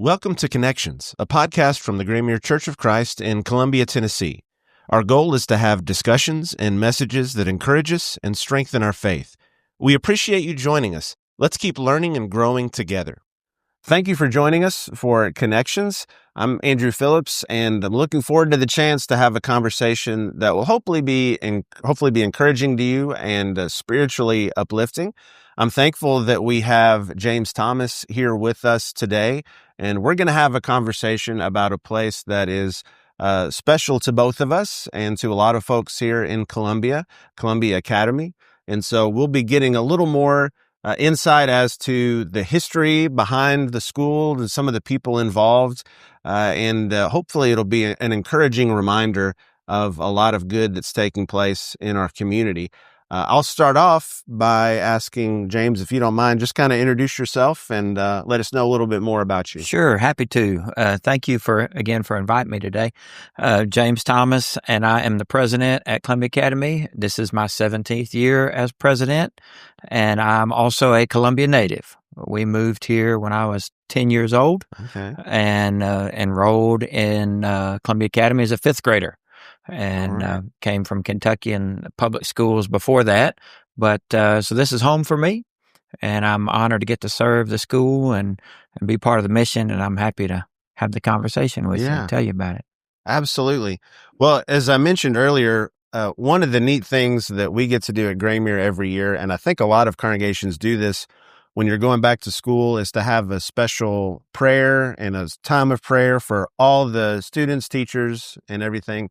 Welcome to Connections, a podcast from the Graymere Church of Christ in Columbia, Tennessee. Our goal is to have discussions and messages that encourage us and strengthen our faith. We appreciate you joining us. Let's keep learning and growing together. Thank you for joining us for Connections. I'm Andrew Phillips, and I'm looking forward to the chance to have a conversation that will hopefully be encouraging to you and spiritually uplifting. I'm thankful that we have James Thomas here with us today, and we're going to have a conversation about a place that is special to both of us and to a lot of folks here in Columbia Academy. And so we'll be getting a little more insight as to the history behind the school and some of the people involved. And hopefully it'll be an encouraging reminder of a lot of good that's taking place in our community. I'll start off by asking James, if you don't mind, just kind of introduce yourself and let us know a little bit more about you. Sure, happy to. Thank you for inviting me today. James Thomas, and I am the president at Columbia Academy. This is my 17th year as president, and I'm also a Columbia native. We moved here when I was 10 years old and enrolled in Columbia Academy as a fifth grader. And came from Kentucky and public schools before that. But so this is home for me, and I'm honored to get to serve the school and be part of the mission, and I'm happy to have the conversation with you and tell you about it. Absolutely. Well, as I mentioned earlier, one of the neat things that we get to do at Graymere every year, and I think a lot of congregations do this when you're going back to school, is to have a special prayer and a time of prayer for all the students, teachers, and everything.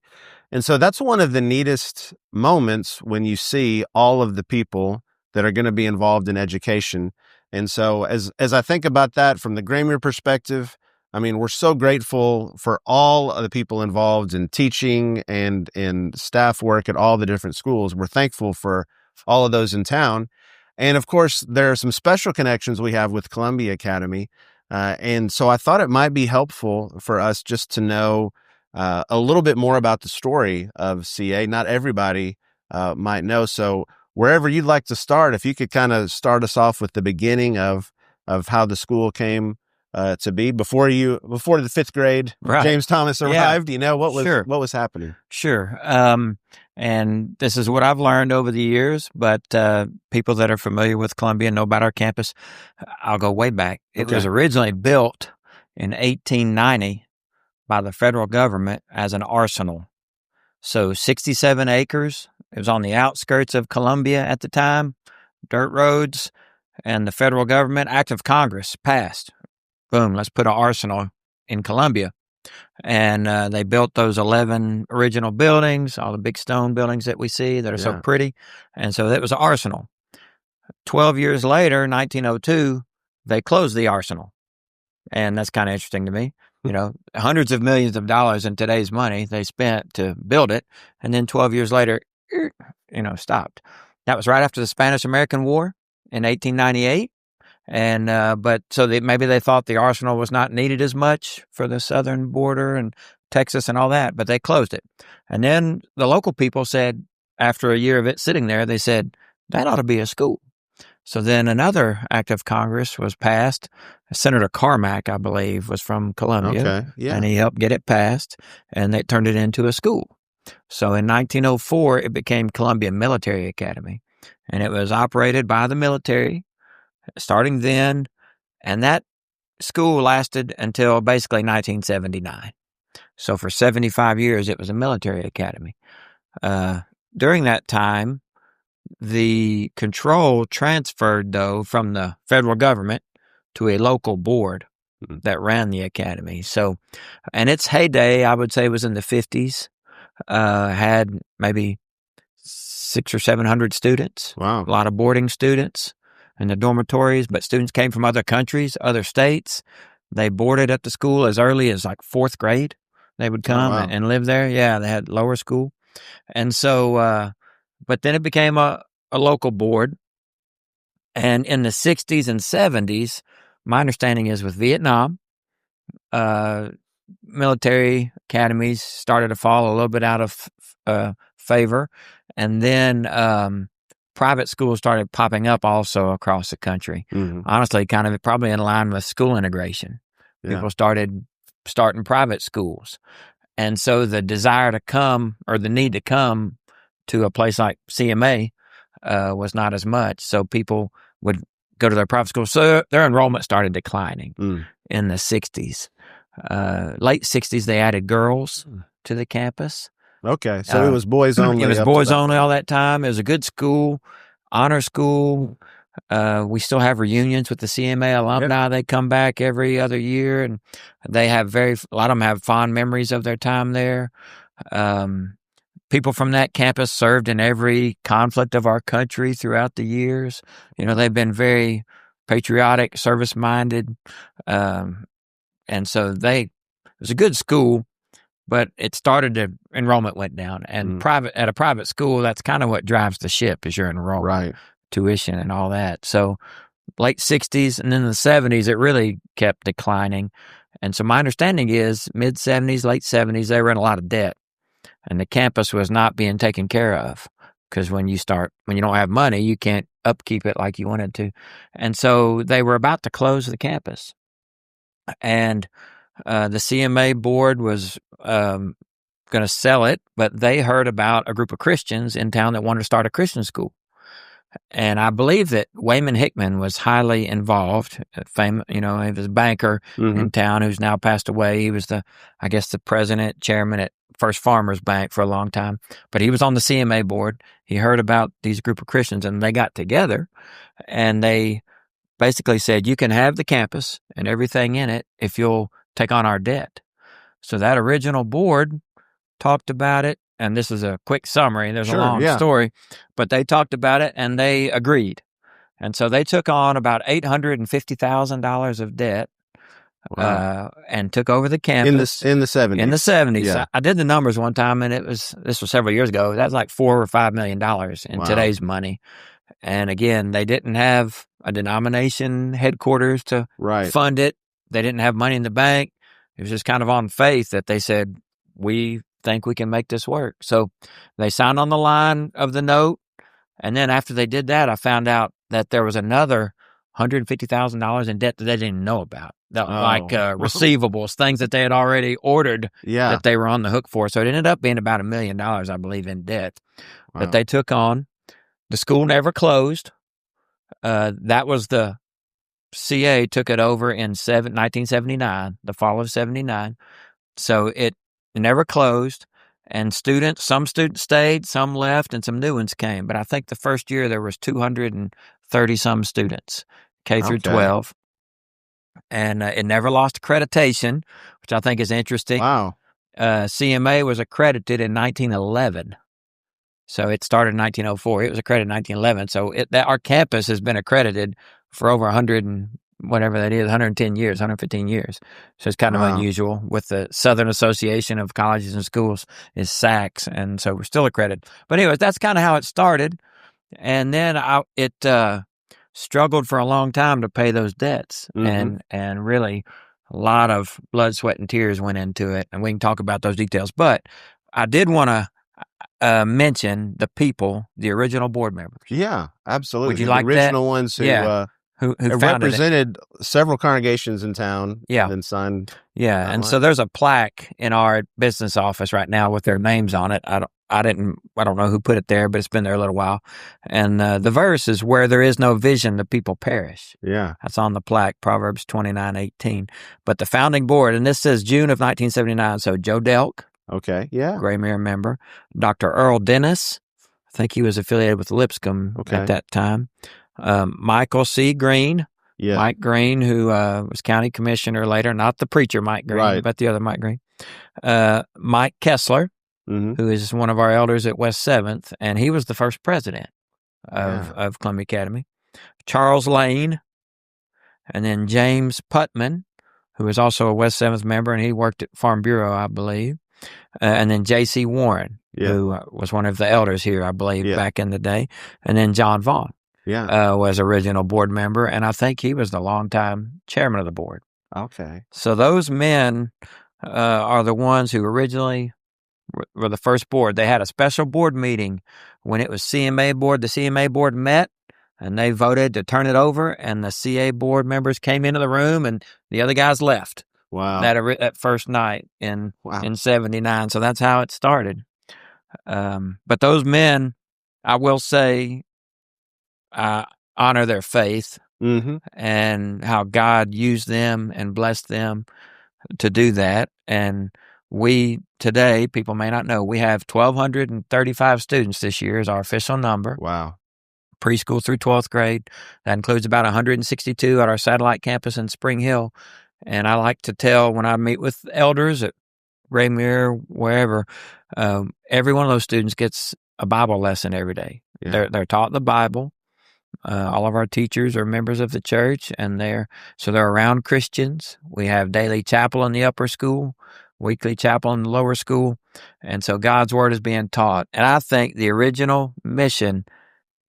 And so that's one of the neatest moments when you see all of the people that are going to be involved in education. And so as I think about that from the Graymere perspective, I mean, we're so grateful for all of the people involved in teaching and in staff work at all the different schools. We're thankful for all of those in town. And of course, there are some special connections we have with Columbia Academy. And so I thought it might be helpful for us just to know a little bit more about the story of CA. Not everybody might know. So wherever you'd like to start, if you could kind of start us off with the beginning of how the school came to be before the fifth grade, right. James Thomas arrived. You know, what was happening? Sure. And this is what I've learned over the years, but people that are familiar with Columbia know about our campus. I'll go way back. It was originally built in 1890 by the federal government as an arsenal. So 67 acres. It was on the outskirts of Columbia at the time, dirt roads, and the federal government, act of Congress, passed. Boom, let's put an arsenal in Columbia. And they built those 11 original buildings, all the big stone buildings that we see that are so pretty. And so that was an arsenal. 12 years later, 1902, they closed the arsenal. And that's kind of interesting to me. You know, hundreds of millions of dollars in today's money they spent to build it. And then 12 years later, stopped. That was right after the Spanish-American War in 1898. And, maybe they thought the arsenal was not needed as much for the southern border and Texas and all that, but they closed it. And then the local people said, after a year of it sitting there, they said, that ought to be a school. So then another act of Congress was passed. Senator Carmack, I believe, was from Columbia, and he helped get it passed, and they turned it into a school. So in 1904, it became Columbia Military Academy, and it was operated by the military starting then, and that school lasted until basically 1979. So for 75 years, it was a military academy. During that time, the control transferred, though, from the federal government to a local board that ran the academy. So, and its heyday, I would say, was in the 50s, had maybe 600 or 700 students. Wow. A lot of boarding students in the dormitories, but students came from other countries, other states. They boarded at the school as early as like fourth grade. They would come and live there. Yeah, they had lower school. And so, but then it became a local board. And in the 60s and 70s, my understanding is with Vietnam, military academies started to fall a little bit out of favor. And then private schools started popping up also across the country. Mm-hmm. Honestly, kind of probably in line with school integration. People started starting private schools. And so the desire to come, or the need to come to a place like CMA was not as much. So people would go to their private schools. So their enrollment started declining in the 60s. Late 60s, they added girls to the campus. Okay, so it was boys only. It was boys only all that time. It was a good school, honor school. We still have reunions with the CMA alumni. Yep. They come back every other year, and they have a lot of them have fond memories of their time there. People from that campus served in every conflict of our country throughout the years. They've been very patriotic, service-minded, and so it was a good school. But enrollment went down, and at a private school, that's kind of what drives the ship is your enrollment, right? Tuition and all that. So late 60s and then the 70s, it really kept declining. And so my understanding is mid 70s, late 70s, they were in a lot of debt, and the campus was not being taken care of, because when you don't have money, you can't upkeep it like you wanted to. And so they were about to close the campus, and the CMA board was going to sell it, but they heard about a group of Christians in town that wanted to start a Christian school. And I believe that Wayman Hickman was highly involved. He was a banker in town who's now passed away. He was the president, chairman at First Farmers Bank for a long time. But he was on the CMA board. He heard about these group of Christians, and they got together, and they basically said, you can have the campus and everything in it if you'll take on our debt. So that original board talked about it, and this is a quick summary. There's a long story, but they talked about it and they agreed. And so they took on about $850,000 of debt. Wow. And took over the campus in the 70s. In the 70s, yeah. I did the numbers one time, and this was several years ago. That's like $4 or $5 million in today's money. And again, they didn't have a denomination headquarters to fund it. They didn't have money in the bank. It was just kind of on faith that they said, we think we can make this work. So they signed on the line of the note. And then after they did that, I found out that there was another $150,000 in debt that they didn't know about. Receivables, things that they had already ordered that they were on the hook for. So it ended up being about $1 million, I believe, in debt that they took on. The school never closed. That was the CA took it over in 1979, the fall of 79. So it never closed, and some students stayed, some left, and some new ones came. But I think the first year there was 230-some students, K through 12. And it never lost accreditation, which I think is interesting. Wow. CMA was accredited in 1911. So it started in 1904. It was accredited in 1911. So our campus has been accredited for over 100 and whatever that is, 110 years, 115 years. So it's kind of unusual. With the Southern Association of Colleges and Schools is SACS, and so we're still accredited. But anyways, that's kind of how it started. And then it struggled for a long time to pay those debts, and really a lot of blood, sweat, and tears went into it. And we can talk about those details. But I did want to mention the original board members. Yeah, absolutely. Would you like the original that? ones who represented several congregations in town. Yeah, and signed. Yeah, and so there's a plaque in our business office right now with their names on it. I don't know who put it there, but it's been there a little while. And the verse is, "Where there is no vision, the people perish." Yeah, that's on the plaque, Proverbs 29:18. But the founding board, and this says June of 1979. So Joe Delk. Okay, yeah. Graymere member. Dr. Earl Dennis. I think he was affiliated with Lipscomb at that time. Michael C. Green. Yeah. Mike Green, who was county commissioner later, not the preacher Mike Green, but the other Mike Green. Mike Kessler, who is one of our elders at West 7th, and he was the first president of Columbia Academy. Charles Lane, and then James Putman, who is also a West 7th member, and he worked at Farm Bureau, I believe. And then J.C. Warren, who was one of the elders here, I believe, back in the day. And then John Vaughn was original board member, and I think he was the longtime chairman of the board. Okay. So those men are the ones who originally were the first board. They had a special board meeting when it was CMA board. The CMA board met, and they voted to turn it over, and the CA board members came into the room, and the other guys left. Wow. that first night in 79. So that's how it started. But those men, I will say, honor their faith and how God used them and blessed them to do that. And we today, people may not know, we have 1,235 students this year is our official number. Wow. Preschool through 12th grade. That includes about 162 at our satellite campus in Spring Hill. And I like to tell when I meet with elders at Graymere, wherever, every one of those students gets a Bible lesson every day. Yeah. They're taught the Bible. All of our teachers are members of the church, and they're around Christians. We have daily chapel in the upper school, weekly chapel in the lower school, and so God's word is being taught. And I think the original mission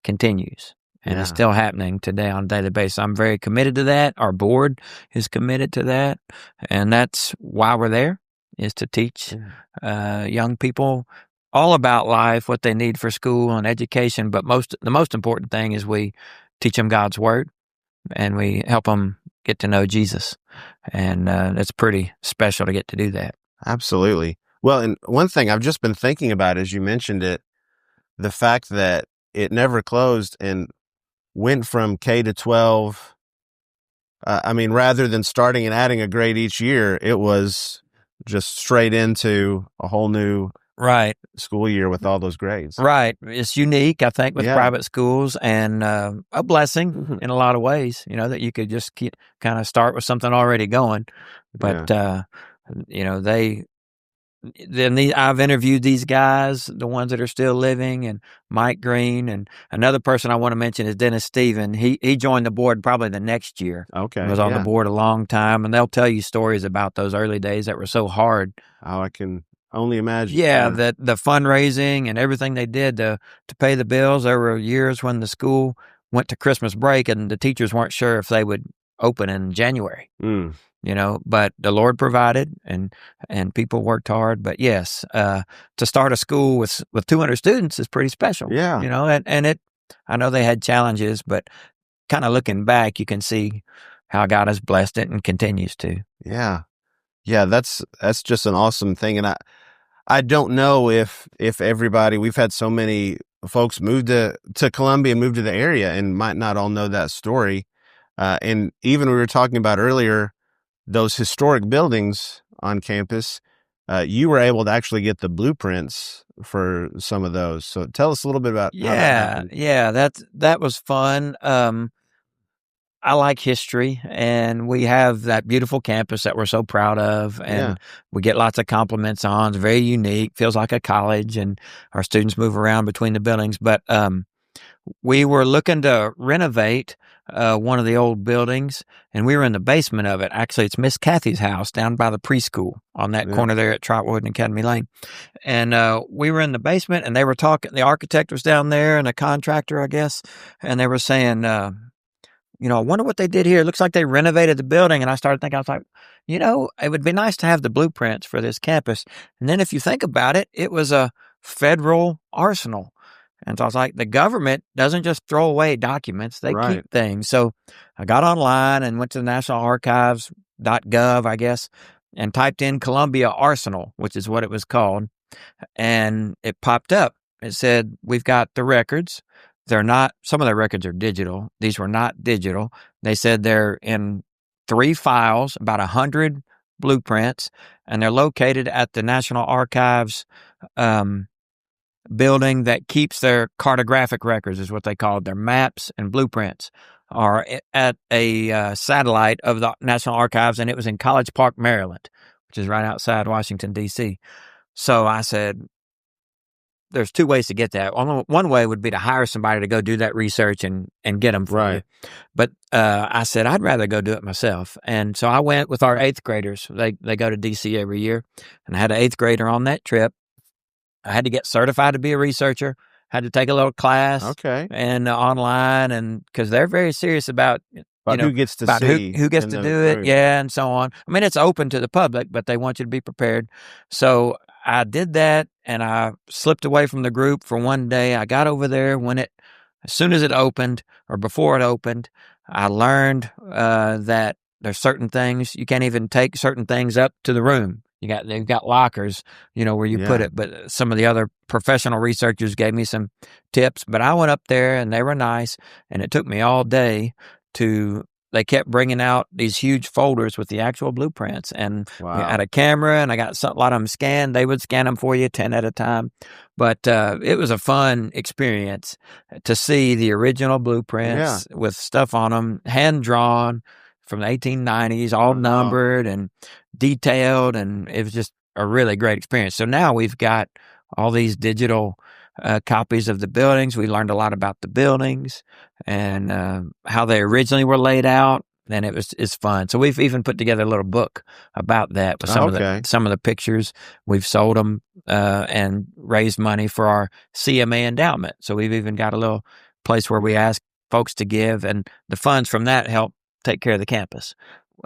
continues, and it's still happening today on a daily basis. I'm very committed to that. Our board is committed to that, and that's why we're there, is to teach young people all about life, what they need for school and education. But the most important thing is we teach them God's word, and we help them get to know Jesus. And it's pretty special to get to do that. Absolutely. Well, and one thing I've just been thinking about as you mentioned it, the fact that it never closed and went from K to 12. I mean, rather than starting and adding a grade each year, it was just straight into a whole new school year with all those grades. Right. It's unique, I think, with private schools, and a blessing in a lot of ways, that you could just kind of start with something already going. But, I've interviewed these guys, the ones that are still living, and Mike Green, and another person I want to mention is Dennis Stephen. He joined the board probably the next year. Okay. He was on the board a long time, and they'll tell you stories about those early days that were so hard. Oh, I can only imagine. Yeah, the fundraising and everything they did to pay the bills. There were years when the school went to Christmas break and the teachers weren't sure if they would open in January. But the Lord provided, and people worked hard. But yes, to start a school with 200 students is pretty special. Yeah. And I know they had challenges, but kind of looking back, you can see how God has blessed it and continues to. Yeah. Yeah, that's just an awesome thing. And I don't know if everybody, we've had so many folks move to Columbia and move to the area and might not all know that story. And even we were talking about earlier, those historic buildings on campus, you were able to actually get the blueprints for some of those. So tell us a little bit about how that happened. Yeah, that was fun. I like history, and we have that beautiful campus that we're so proud of, and we get lots of compliments on. It's very unique, feels like a college, and our students move around between the buildings. But we were looking to renovate one of the old buildings, and we were in the basement of it. Actually, it's Miss Kathy's house down by the preschool on that corner there at Trotwood and Academy Lane. And we were in the basement, and they were talking. The architect was down there and a contractor, I guess, and they were saying, I wonder what they did here. It looks like they renovated the building. And I started thinking, I was like, it would be nice to have the blueprints for this campus. And then if you think about it, it was a federal arsenal. And so I was like, the government doesn't just throw away documents. They keep things. So I got online and went to the National Archives.gov, I guess, and typed in Columbia Arsenal, which is what it was called. And it popped up. It said, we've got the records. They're not, some of their records are digital. These were not digital. They said they're in 3 files, about 100 blueprints, and they're located at the National Archives building that keeps their cartographic records, is what they call it. Their maps and blueprints are at a satellite of the National Archives, and it was in College Park, Maryland, which is right outside Washington, D.C. So I said, there's 2 ways to get that. One way would be to hire somebody to go do that research and get them for you. But I said, I'd rather go do it myself. And so I went with our 8th graders. They go to D.C. every year. And I had an 8th grader on that trip. I had to get certified to be a researcher. Had to take a little class. And online, and because they're very serious about who gets to see. Who gets to do it, and so on. I mean, it's open to the public, but they want you to be prepared. So I did that, and I slipped away from the group for one day. I got over there as soon as it opened, or before it opened, I learned that There's certain things you can't even take certain things up to the room. They've got lockers, where you put Yeah. it. But some of the other professional researchers gave me some tips. But I went up there and they were nice, and it took me all day to. They kept bringing out these huge folders with the actual blueprints, and we had Wow. a camera, and I got a lot of them scanned. They would scan them for you 10 at a time. But it was a fun experience to see the original Yeah. blueprints with stuff on them, hand drawn from the 1890s, all Wow. numbered and detailed, and it was just a really great experience. So now we've got all these digital copies of the buildings. We learned a lot about the buildings and how they originally were laid out, and it's fun. So we've even put together a little book about that with Okay. some of the pictures. We've sold them and raised money for our CMA endowment. So we've even got a little place where we ask folks to give, and the funds from that help take care of the campus.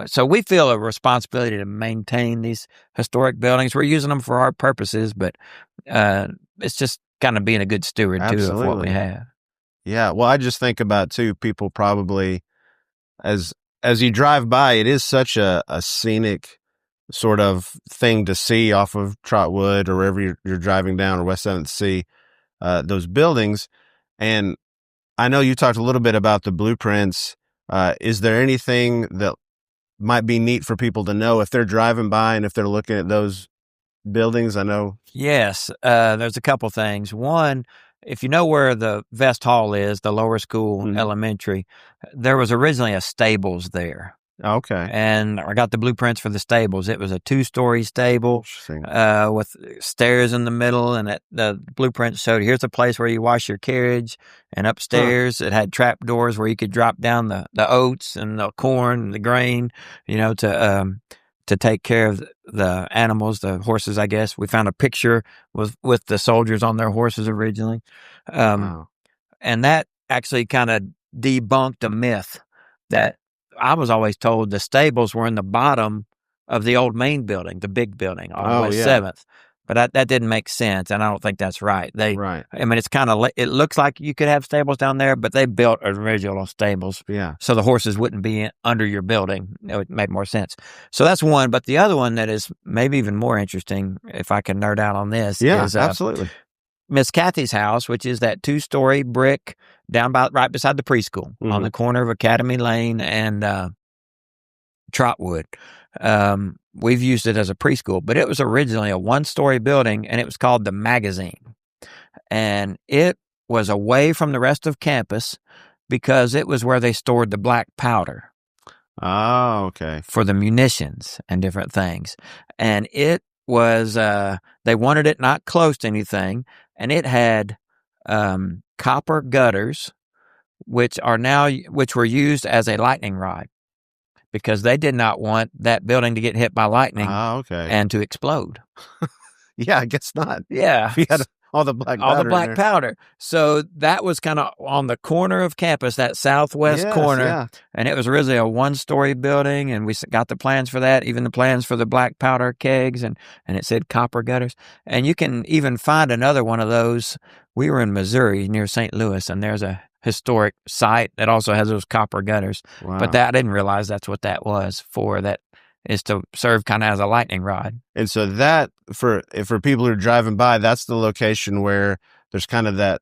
So we feel a responsibility to maintain these historic buildings. We're using them for our purposes, but it's just kind of being a good steward too of what we Absolutely. have. Yeah. Well, I just think about too, people probably as you drive by, it is such a scenic sort of thing to see off of Trotwood or wherever you're driving down, or West 7th, see those buildings. And I know you talked a little bit about the blueprints. Is there anything that might be neat for people to know if they're driving by and if they're looking at those buildings? I know. Yes, there's a couple things. One, if you know where the Vest Hall is, the lower school elementary, there was originally a stables there. Okay. And I got the blueprints for the stables. It was a 2-story stable with stairs in the middle, and the blueprints showed here's a place where you wash your carriage, and upstairs it had trap doors where you could drop down the oats and the corn and the grain, to take care of the animals, the horses, I guess. We found a picture with the soldiers on their horses originally. Wow. And that actually kind of debunked a myth that I was always told the stables were in the bottom of the old main building, the big building on West 7th. But that didn't make sense, and I don't think that's right. Right. I mean, it's kind of, it looks like you could have stables down there, but they built original stables. Yeah. So the horses wouldn't be under your building. It would make more sense. So that's one. But the other one that is maybe even more interesting, if I can nerd out on this, is absolutely. Miss Kathy's house, which is that 2-story brick down right beside the preschool on the corner of Academy Lane and Trotwood. We've used it as a preschool, but it was originally a 1-story building, and it was called the Magazine. And it was away from the rest of campus because it was where they stored the black powder. Oh, okay. For the munitions and different things. And it was, they wanted it not close to anything, and it had copper gutters, which were used as a lightning rod, because they did not want that building to get hit by lightning and to explode. Yeah, I guess not. Yeah. We had all the black powder. So that was kind of on the corner of campus, that southwest corner. Yeah. And it was originally a 1-story building, and we got the plans for that, even the plans for the black powder kegs, and it said copper gutters. And you can even find another one of those. We were in Missouri near St. Louis, and there's a historic site that also has those copper gutters. Wow. But I didn't realize that's what that was for. That is to serve kind of as a lightning rod. And so that, for people who are driving by, that's the location where there's kind of that,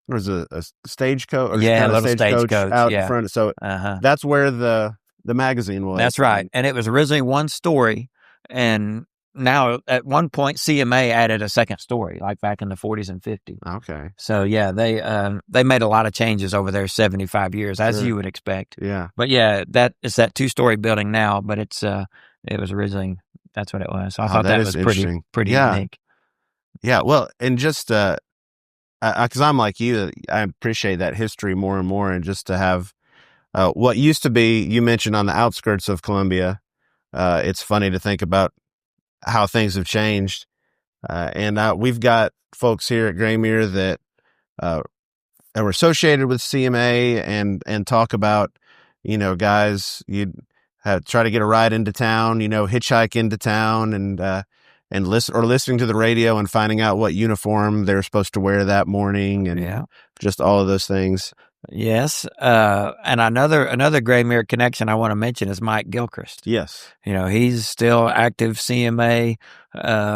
there's a stagecoach, or a little stagecoach out in front. So that's where the magazine was. That's right. And it was originally 1 story, and now at one point CMA added a 2nd story, like back in the 40s and 50s. Okay. So yeah, they made a lot of changes over their 75 years, as you would expect. Yeah. But yeah, that is that 2-story building now, but it was originally, that's what it was. So I thought that was pretty unique. Yeah. Well, and just because I'm like you, I appreciate that history more and more, and just to have what used to be, you mentioned, on the outskirts of Columbia. It's funny to think about how things have changed. And we've got folks here at Graymere that are associated with CMA and talk about, guys, you'd try to get a ride into town, hitchhike into town, and listening to the radio and finding out what uniform they're supposed to wear that morning, and just all of those things. Yes. And another Graymere connection I want to mention is Mike Gilchrist. Yes. He's still active CMA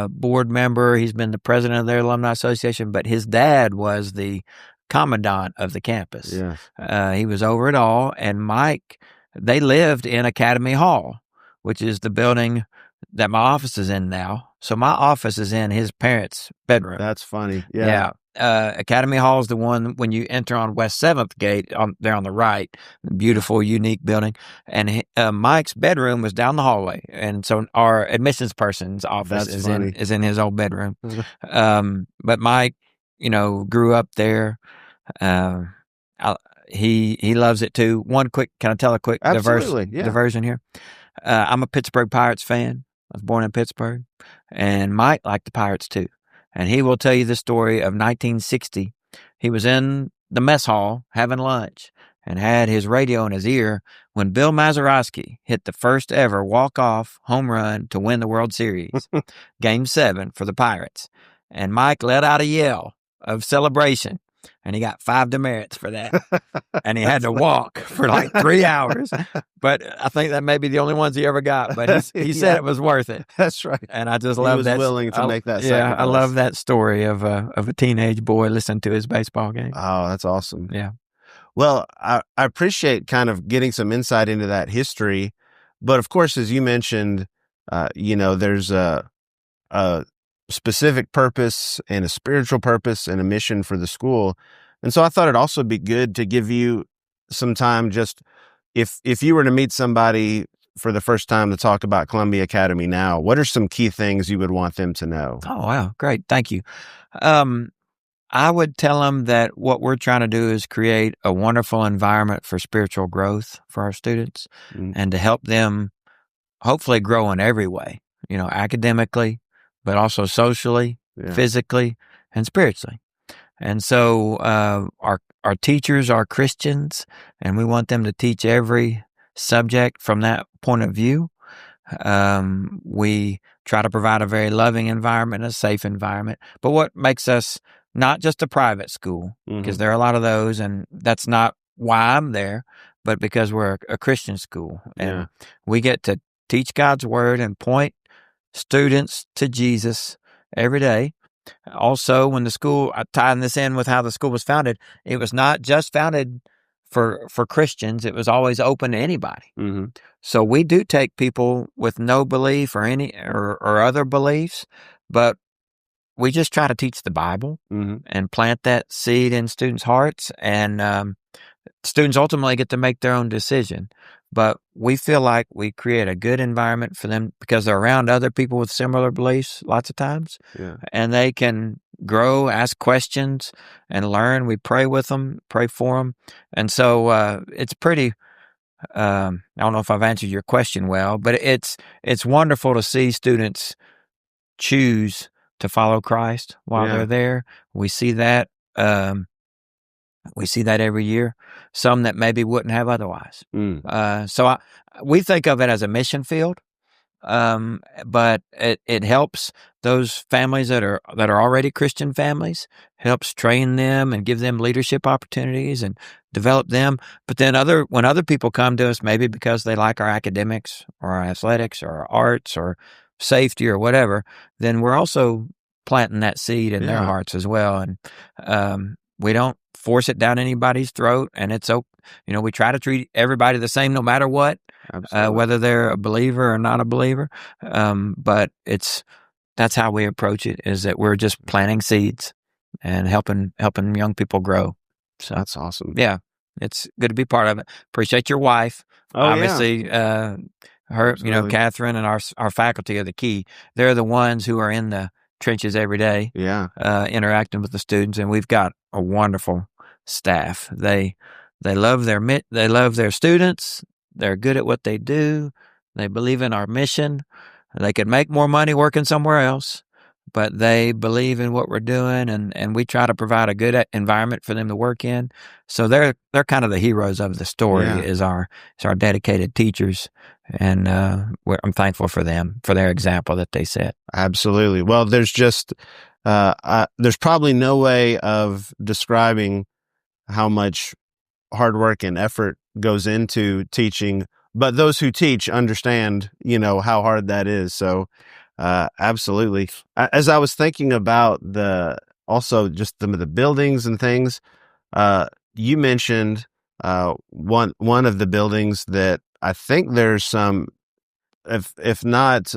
board member. He's been the president of their alumni association, but his dad was the commandant of the campus. Yes. He was over it all. And Mike, they lived in Academy Hall, which is the building that my office is in now. So my office is in his parents' bedroom. That's funny. Yeah. Academy Hall is the one when you enter on West 7th Gate, there on the right. Beautiful, unique building. And Mike's bedroom was down the hallway. And so our admissions person's office is in his old bedroom. But Mike, grew up there. He loves it too. Can I tell a quick diversion here? I'm a Pittsburgh Pirates fan. I was born in Pittsburgh, and Mike liked the Pirates too. And he will tell you the story of 1960. He was in the mess hall having lunch and had his radio in his ear when Bill Mazeroski hit the first ever walk-off home run to win the World Series, Game 7 for the Pirates. And Mike let out a yell of celebration, and he got 5 demerits for that. And he had to walk for like 3 hours. But I think that may be the only ones he ever got. But he said it was worth it. That's right. And I just love that. He was willing to make that sacrifice. Yeah, I love that story of a teenage boy listening to his baseball game. Oh, that's awesome. Yeah. Well, I appreciate kind of getting some insight into that history. But of course, as you mentioned, there's a specific purpose and a spiritual purpose and a mission for the school. And so I thought it'd also be good to give you some time, just if you were to meet somebody for the first time to talk about Columbia Academy now, what are some key things you would want them to know? Oh, wow. Great. Thank you. I would tell them that what we're trying to do is create a wonderful environment for spiritual growth for our students and to help them hopefully grow in every way, academically, but also socially, physically, and spiritually. And so our teachers are Christians, and we want them to teach every subject from that point of view. We try to provide a very loving environment, a safe environment. But what makes us not just a private school, because there are a lot of those, and that's not why I'm there, but because we're a Christian school. And we get to teach God's word and point students to Jesus every day. Also, when the school, tying this in with how the school was founded, it was not just founded for Christians. It was always open to anybody. So we do take people with no belief or other beliefs, but we just try to teach the Bible and plant that seed in students' hearts, and students ultimately get to make their own decision. But we feel like we create a good environment for them because they're around other people with similar beliefs lots of times, and they can grow, ask questions, and learn. We pray with them, pray for them. And so it's pretty, I don't know if I've answered your question well, but it's wonderful to see students choose to follow Christ while they're there. We see that. We see that every year, some that maybe wouldn't have otherwise. So we think of it as a mission field, but it helps those families that are already Christian families, helps train them and give them leadership opportunities and develop them. But then when other people come to us, maybe because they like our academics or our athletics or our arts or safety or whatever, then we're also planting that seed in their hearts as well. And we don't force it down anybody's throat, and we try to treat everybody the same no matter what, whether they're a believer or not a believer. But that's how we approach it, is that we're just planting seeds and helping young people grow. So that's awesome. Yeah, it's good to be part of it. Appreciate your wife. Obviously, her, really... Catherine and our faculty are the key. They're the ones who are in the trenches every day, interacting with the students, and we've got a wonderful staff. They love their students. They're good at what they do. They believe in our mission. They could make more money working somewhere else, but they believe in what we're doing, and we try to provide a good environment for them to work in. So they're kind of the heroes of the story. Is our dedicated teachers, and I'm thankful for them, for their example that they set. Absolutely. Well, there's just there's probably no way of describing how much hard work and effort goes into teaching, but those who teach understand, how hard that is. So, absolutely. As I was thinking about also just the buildings and things, you mentioned, one of the buildings that I think there's some, if not,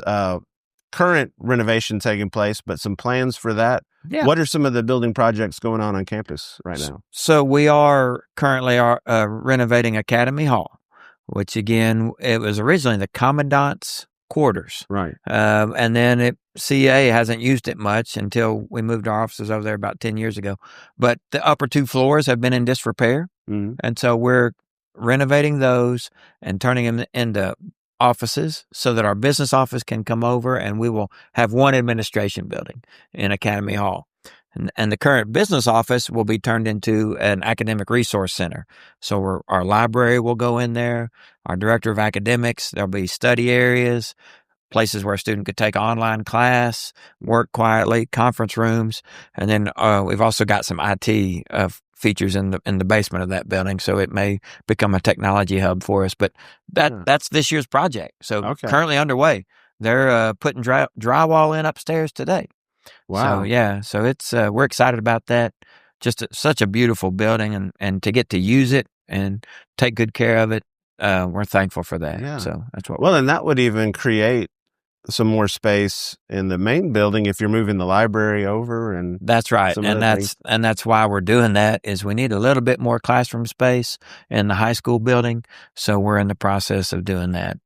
current renovation taking place, but some plans for that. Yeah. What are some of the building projects going on campus right now? So we are currently renovating Academy Hall, which again, it was originally the commandant's quarters. Right. And then CA hasn't used it much until we moved our offices over there about 10 years ago. But the upper 2 floors have been in disrepair. Mm-hmm. And so we're renovating those and turning them into offices so that our business office can come over, and we will have one administration building in Academy Hall. And the current business office will be turned into an academic resource center. So our library will go in there, our director of academics, there'll be study areas, places where a student could take online class, work quietly, conference rooms, and then we've also got some IT features in the basement of that building, so it may become a technology hub for us. But that's this year's project. So currently underway. They're putting drywall in upstairs today. Wow. So it's we're excited about that. Just such a beautiful building, and to get to use it and take good care of it, we're thankful for that. Yeah. So that's what. Well, and that would even create some more space in the main building if you're moving the library over, and that's right. And that's why we're doing that, is we need a little bit more classroom space in the high school building. So we're in the process of doing that.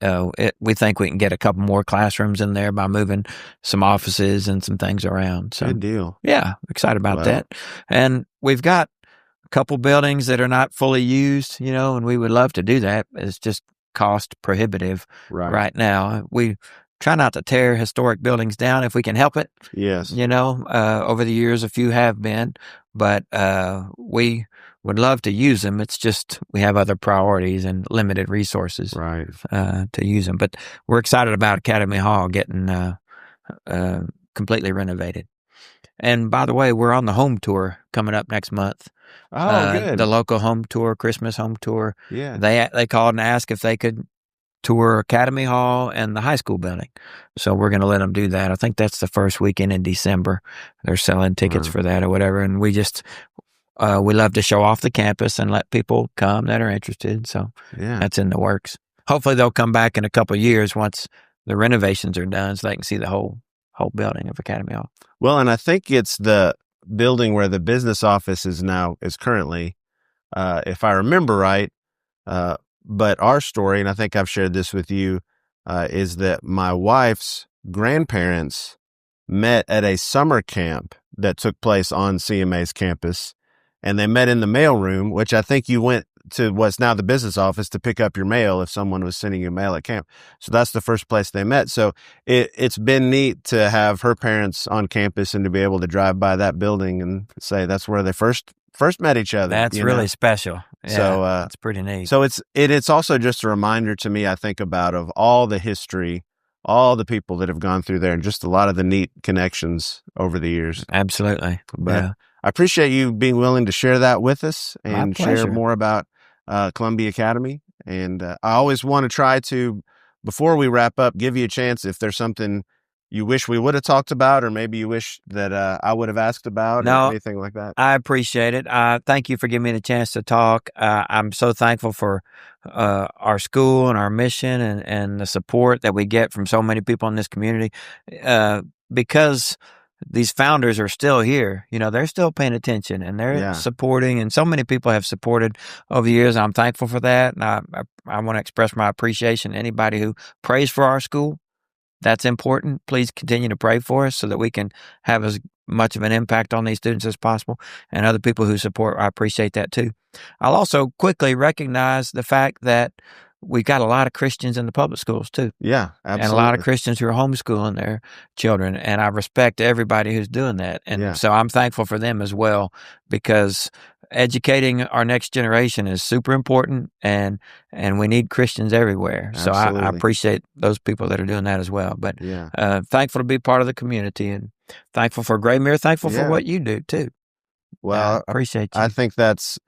We think we can get a couple more classrooms in there by moving some offices and some things around. So good deal. Yeah, excited about that. And we've got a couple buildings that are not fully used, and we would love to do that. It's just cost prohibitive right now. We try not to tear historic buildings down if we can help it. Yes. Over the years, a few have been, but we would love to use them. It's just we have other priorities and limited resources to use them. But we're excited about Academy Hall getting completely renovated. And by the way, we're on the home tour coming up next month. Oh, good. The local home tour, Christmas home tour. Yeah. They called and asked if they could tour Academy Hall and the high school building. So we're going to let them do that. I think that's the first weekend in December. They're selling tickets for that or whatever. And we just, we love to show off the campus and let people come that are interested. So that's in the works. Hopefully they'll come back in a couple of years once the renovations are done so they can see the whole building of Academy Hall. Well, and I think it's the building where the business office is currently, if I remember right, but our story, and I think I've shared this with you, is that my wife's grandparents met at a summer camp that took place on CMA's campus, and they met in the mailroom, which I think you went to what's now the business office to pick up your mail if someone was sending you mail at camp. So that's the first place they met. So it's been neat to have her parents on campus and to be able to drive by that building and say that's where they first met each other. That's really special. Yeah, so that's pretty neat. So it's also just a reminder to me, I think about, of all the history, all the people that have gone through there, and just a lot of the neat connections over the years. Absolutely. But I appreciate you being willing to share that with us and share more about Columbia Academy. And I always want to try to, before we wrap up, give you a chance if there's something you wish we would have talked about, or maybe you wish that I would have asked about, or anything like that. I appreciate it. Thank you for giving me the chance to talk. I'm so thankful for our school and our mission and the support that we get from so many people in this community, because these founders are still here. They're still paying attention and they're supporting, and so many people have supported over the years. I'm thankful for that. And I want to express my appreciation to anybody who prays for our school. That's important. Please continue to pray for us so that we can have as much of an impact on these students as possible, and other people who support. I appreciate that too. I'll also quickly recognize the fact that we've got a lot of Christians in the public schools too. Yeah, absolutely. And a lot of Christians who are homeschooling their children. And I respect everybody who's doing that. And so I'm thankful for them as well, because educating our next generation is super important, and we need Christians everywhere. So I appreciate those people that are doing that as well. But thankful to be part of the community, and thankful for Graymere, thankful for what you do too. Well, I appreciate you. I think that's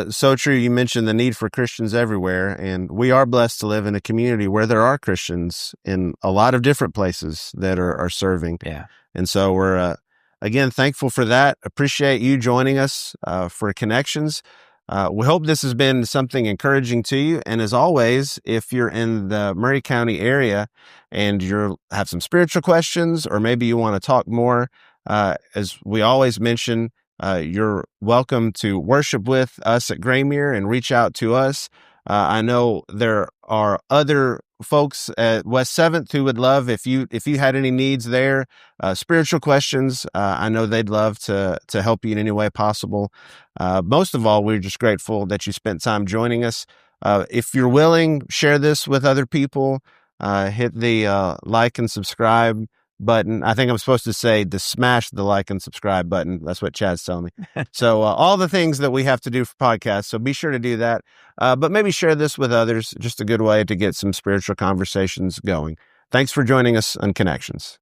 So true. You mentioned the need for Christians everywhere, and we are blessed to live in a community where there are Christians in a lot of different places that are serving. Yeah. And so we're, again, thankful for that. Appreciate you joining us for Connections. We hope this has been something encouraging to you. And as always, if you're in the Murray County area and you have some spiritual questions, or maybe you want to talk more, as we always mention, you're welcome to worship with us at Graymere and reach out to us. I know there are other folks at West 7th who would love if you had any needs there, spiritual questions. I know they'd love to help you in any way possible. Most of all, we're just grateful that you spent time joining us. If you're willing, share this with other people. Hit the like and subscribe button. I think I'm supposed to say to smash the like and subscribe button. That's what Chad's telling me. So all the things that we have to do for podcasts. So be sure to do that. But maybe share this with others. Just a good way to get some spiritual conversations going. Thanks for joining us on Connections.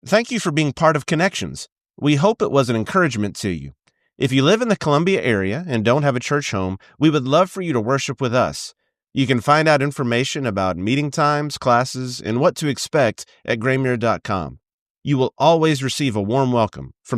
Thank you for being part of Connections. We hope it was an encouragement to you. If you live in the Columbia area and don't have a church home, we would love for you to worship with us. You can find out information about meeting times, classes, and what to expect at graymere.com. You will always receive a warm welcome from the